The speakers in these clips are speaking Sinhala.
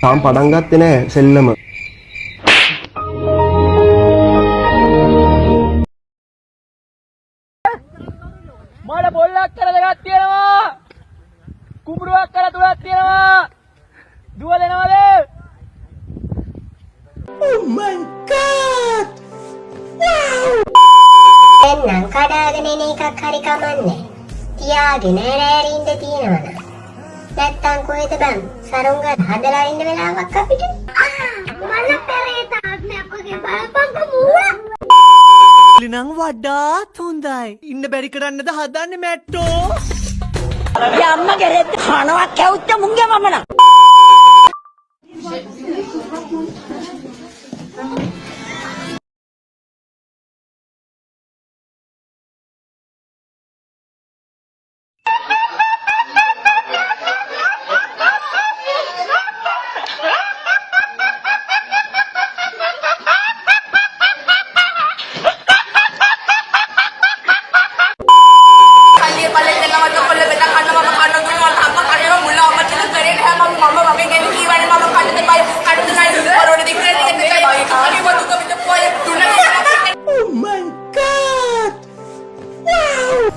තාම පටන් ගත්තේ නෑ සෙල්ලම. මඩ බොල්ලක් කරලා දෙකක් තියෙනවා. කුඹුරක් කරලා තුනක් තියෙනවා. දුව දෙනවද? Oh my god! එන්නම් කඩාගෙන එන එකක් හරි කමන්නේ. තියාගෙන ඇරින්න තියෙනවනේ. නැත්තම් කොහෙද බං? සරුංග හදලා ඉන්න වෙලාවක් අපිට. මල පෙරේතාක් නැපගේ බලපංක මූණ. ලිනං වඩාත් හොඳයි. ඉන්න බැරි කරන්නද හදන්නේ මැට්ටෝ? යම්ම ගෙරෙත් කනවා කැවුච්ච මුංගේ මමන.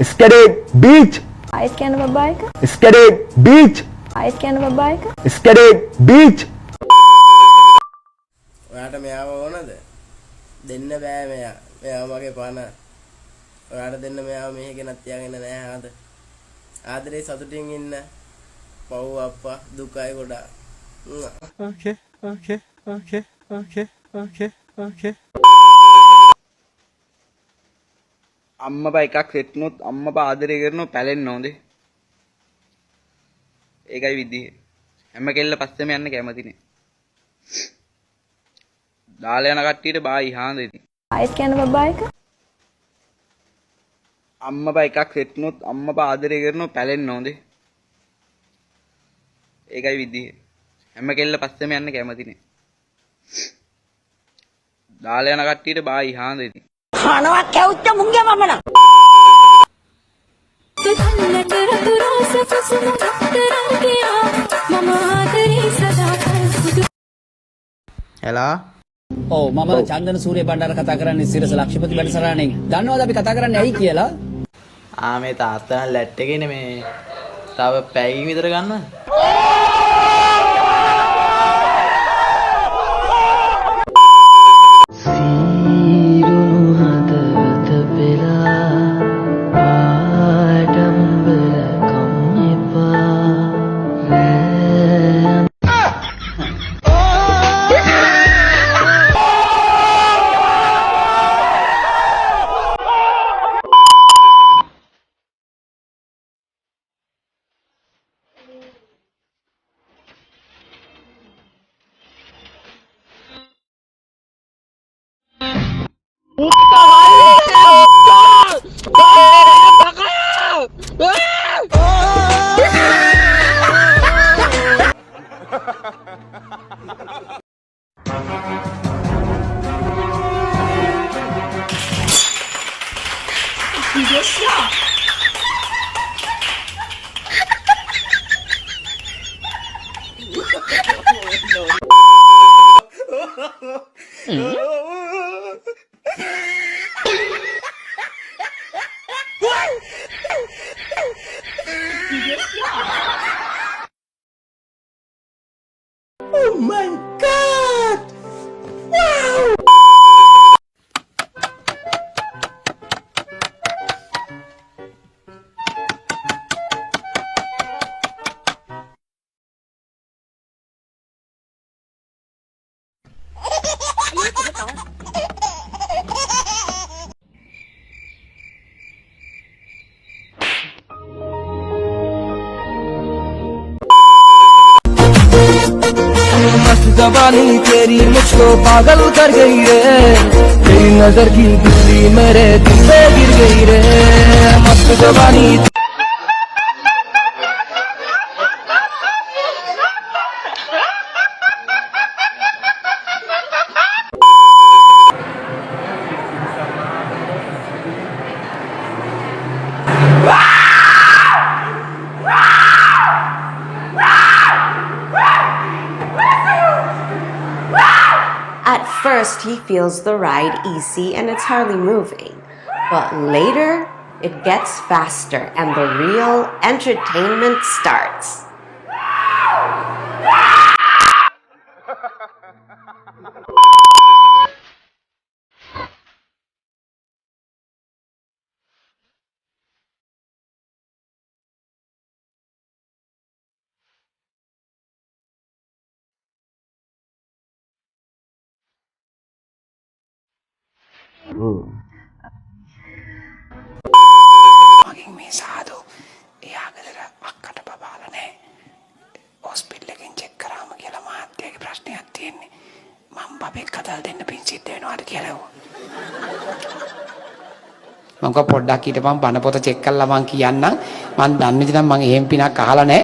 Skate beach. ආයෙත් කියන්න බබා එක. Skate beach. ආයෙත් කියන්න බබා එක. Skate beach. ඔයාට මෙයාව ඕනද? දෙන්න බෑ මෙයා. මෙයා මගේ පණ. ඔයාට දෙන්න මෙයාව මෙහෙ ගෙනත් තියාගෙන නෑ ආද. ආදරේ සතුටින් ඉන්න. පව් අප්පා දුකයි ගොඩා. Okay. අම්මපා එකක් සෙට්නොත් අම්මපා ආදරය කරනවා පැලෙන්න ඕනේ. ඒකයි විදිහ. හැම කෙල්ල පස්සෙම යන්න කැමති නේ. දාලා යන කට්ටියට බායි හාඳ ඉතින්. ආයෙත් කියන්න බබා එක. අම්මපා එකක් සෙට්නොත් අම්මපා ආදරය කරනවා පැලෙන්න ඕනේ. ඒකයි විදිහ. හැම කෙල්ල පස්සෙම යන්න කැමති නේ. දාලා යන කට්ටියට බායි හාඳ ඉතින්. කනවා කැවුච්ච මුංගේ මමන. හෙලා ඔව් මම චන්දන සූරිය බණ්ඩාර කතා කරන්නේ සිරස ලක්ෂපති වැඩසටහනෙන්. දන්නවද අපි කතා කරන්නේ ඇයි කියලා? මේ තාත්තා ලැට් එකේ නේ මේ තව පැයකින් විතර ගන්නවා. Oh my god! Wow! जवानी तेरी मुझको पागल कर गई रे, तेरी नजर की बिजली मेरे दिल पे गिर गई रे, मस्त जवानी। first, he feels the ride easy and it's hardly moving. But later, it gets faster and the real entertainment starts. මගෙන් මේ සාදු එයා ගෙදර අක්කට බබාලා නැහැ. හොස්පිටල් එකෙන් චෙක් කරාම කියලා මහත්තයාගේ ප්‍රශ්නයක් තියෙන්නේ. මම බබෙක් හදලා දෙන්න පින් සිද්ධ වෙනවාද කියලා ඇහුවා. මම කව පොඩ්ඩක් හිටපන් බණ පොත චෙක් කරලා මං කියන්නම්. මං දන්නේ නැති නම් මං එහෙම පිනක් අහලා නැහැ.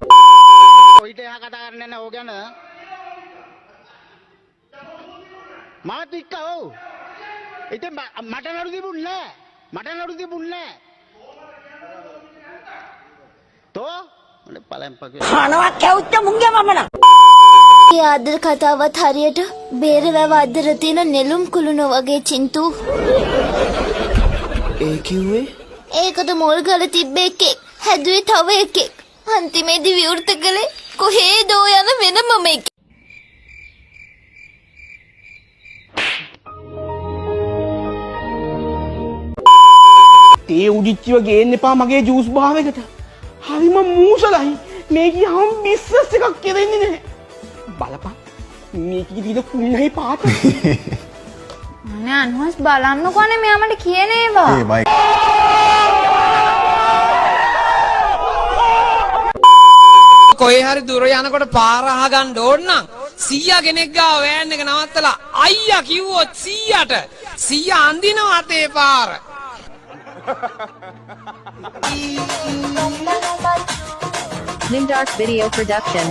ඔයිට එහා කතා කරන්නේ නැහැ ඕක ගැන. මාත් එක්ක ඔව්. ඉතින් මට නඩු තිබුණේ නැහැ. තෝ මම පලයන් පගේ කනවා කැවුච්ච මුංගේ මමන. ඒ ආදර කතාවත් හරියට බේරවැව අද්දර තියෙන නෙළුම් කුළුණු වගේ චින්තු. ඒ කිව්වේ ඒකට මුල් ගල තිබ්බ එකෙක් හැදුවේ තව එකෙක්. අන්තිමේදී විවෘත කළේ කොහේදෝ යන වෙනමම එකෙක්. තේ උදිච්චිව ගේන්න එපා මගේ ජූස් භාවයකට. හරිම මූසලයි. මේ ගියාම බිස්නස් එකක් කෙරෙන්නේ නැහැ. බලපන්. මේකේ තියෙන කුණයි පාට. අනේ අන්වස් බලන්නකෝනේ මෙයා මට කියන ඒවා. කොහේ හරි දුර යනකොට පාර අහගන්න ඕන නම් 100 කෙනෙක් ගාව වෑන් එක නවත්තලා අයියා කිව්වොත් 100ට 100 අඳිනවා අතේ පාර. Nimdark Video Production.